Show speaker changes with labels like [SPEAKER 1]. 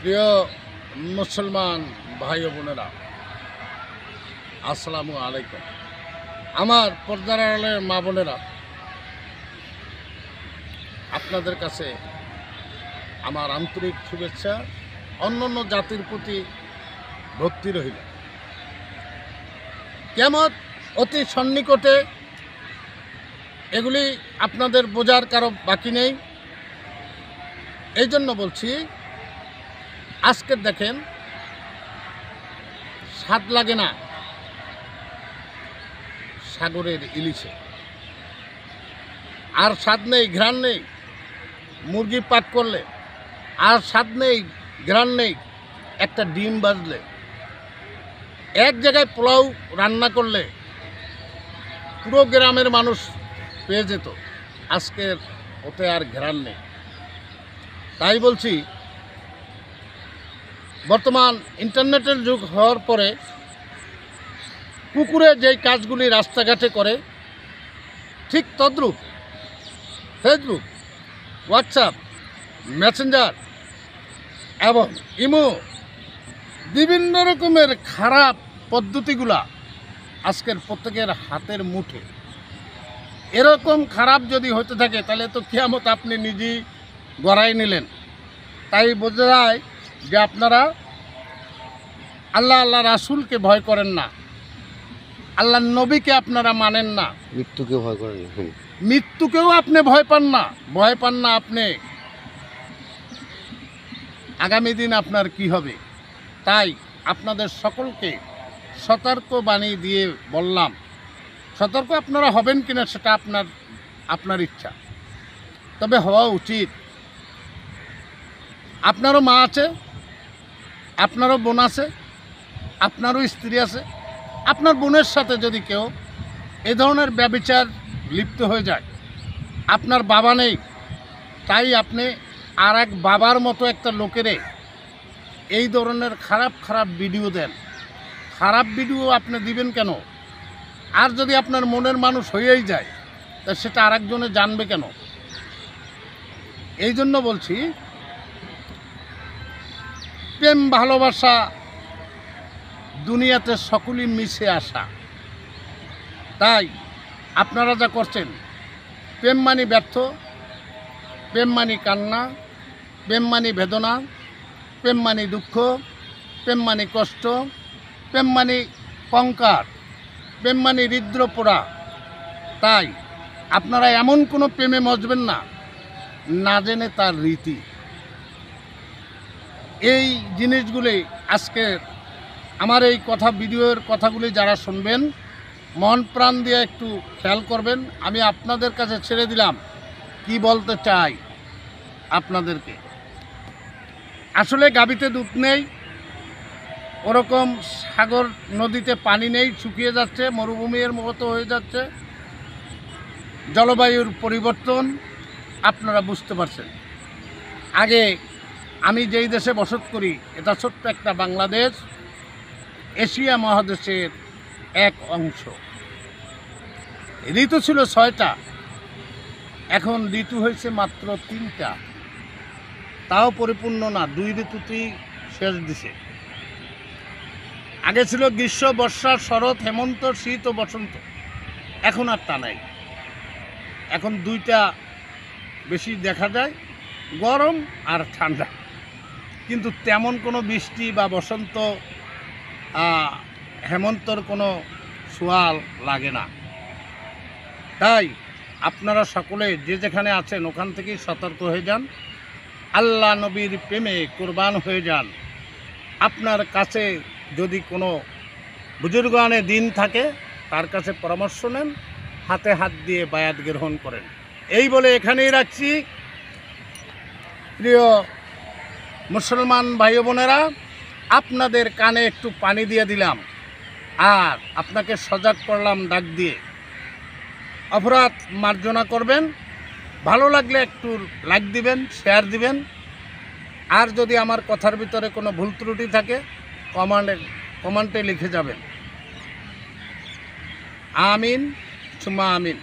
[SPEAKER 1] প্রিয় মুসলমান ভাই ও বোনেরা, আসসালামু আলাইকুম। আমার পর্দার আড়ালের মা বোনেরা, আপনাদের কাছে আমার আন্তরিক শুভেচ্ছা, অন্যান্য জাতির প্রতি ভক্তি রহিল। কিয়ামত অতি সন্নিকটে, এগুলি আপনাদের বোঝার কারো বাকি নেই। এই জন্য বলছি, আজকে দেখেন, স্বাদ লাগে না সাগরের ইলিশে, আর স্বাদ নেই, ঘ্রাণ নেই মুরগি পাক করলে, আর স্বাদ নেই, ঘ্রাণ নেই একটা ডিম ভাজলে, এক জায়গায় পোলাও রান্না করলে পুরো গ্রামের মানুষ পেয়ে যেত। আজকের ওতে আর ঘ্রাণ নেই। তাই বলছি, বর্তমান ইন্টারনেটের যুগ হওয়ার পরে কুকুরে যেই কাজগুলি রাস্তাঘাটে করে, ঠিক তদ্রূপ ফেসবুক, হোয়াটসঅ্যাপ, মেসেঞ্জার এবং ইমো বিভিন্ন রকমের খারাপ পদ্ধতিগুলা আজকের প্রত্যেকের হাতের মুঠে। এরকম খারাপ যদি হতে থাকে, তাহলে তো কিয়ামত আপনি নিজেই গড়াই নিলেন। তাই বোঝা যায় যে আপনারা আল্লাহ রাসূলকে ভয় করেন না, আল্লাহ নবীকে আপনারা মানেন না,
[SPEAKER 2] মৃত্যুকে ভয় করেন না।
[SPEAKER 1] মৃত্যুকেও আপনি ভয় পান না আপনি আগামী দিন আপনার কি হবে। তাই আপনাদের সকলকে সতর্ক বাণী দিয়ে বললাম, সতর্ক আপনারা হবেন কিনা সেটা আপনার ইচ্ছা, তবে হওয়া উচিত। আপনারও মা আছে, আপনারও বোন আছে, আপনারও স্ত্রী আছে। আপনার বোনের সাথে যদি কেউ এ ধরনের ব্যভিচার লিপ্ত হয়ে যায়, আপনার বাবা নেই, তাই আপনি আর এক বাবার মতো একটা লোকেরে এই ধরনের খারাপ ভিডিও দেন। খারাপ ভিডিও আপনি দিবেন কেন? আর যদি আপনার মনের মানুষ হয়েই যায়, তা সেটা আরেকজনে জানবে কেন? এই জন্য বলছি, প্রেম ভালোবাসা দুনিয়াতে সকলই মিশে আসা। তাই আপনারা যা করছেন, প্রেম মানি ব্যর্থ, প্রেম মানি কান্না, প্রেম মানি বেদনা, প্রেম মানি দুঃখ, প্রেম মানি কষ্ট, প্রেম মানি কঙ্কার, প্রেম মানি হৃদ্র পোড়া। তাই আপনারা এমন কোনো প্রেমে মজবেন না, না জেনে তার রীতি। এই জিনিসগুলি আজকে আমার এই ভিডিওর কথাগুলি যারা শুনবেন, মন প্রাণ দিয়ে একটু খেয়াল করবেন। আমি আপনাদের কাছে ছেড়ে দিলাম কি বলতে চাই আপনাদেরকে। আসলে গাভীতে দুধ নেই, ওরকম সাগর নদীতে পানি নেই, শুকিয়ে যাচ্ছে, মরুভূমির মতো হয়ে যাচ্ছে, জলবায়ুর পরিবর্তন আপনারা বুঝতে পারছেন। আগে আমি যেই দেশে বসত করি, এটা ছোট্ট একটা বাংলাদেশ, এশিয়া মহাদেশের এক অংশ। ঋতু ছিল 6টা, এখন ঋতু হয়েছে মাত্র 3টা, তাও পরিপূর্ণ না, 2 ঋতুতেই শেষ দিছে। আগে ছিল গ্রীষ্ম, বর্ষা, শরৎ, হেমন্ত, শীত ও বসন্ত। এখন আর তা নাই, এখন 2টা বেশি দেখা যায়, গরম আর ঠান্ডা। কিন্তু তেমন কোনো বৃষ্টি বা বসন্ত হেমন্তর কোনো সোয়াল লাগে না। তাই আপনারা সকলে যে যেখানে আছেন ওখান থেকেই সতর্ক হয়ে যান, আল্লাহ নবীর প্রেমে কোরবান হয়ে যান। আপনার কাছে যদি কোনো বুজুর্গানে দিন থাকে, তার কাছে পরামর্শ নেন, হাতে হাত দিয়ে বায়াত গ্রহণ করেন। এই বলে এখানেই রাখছি। প্রিয় মুসলমান ভাই বোনেরা, আপনাদের কানে একটু পানি দিয়ে দিলাম, আর আপনাকে সজাগ করলাম ডাক দিয়ে। অপরাধ মার্জনা করবেন, ভালো লাগলে একটু লাইক দিবেন, শেয়ার দিবেন, আর যদি আমার কথার ভিতরে কোনো ভুল ত্রুটি থাকে কমেন্টে লিখে যাবেন। আমিন সুম্মা আমিন।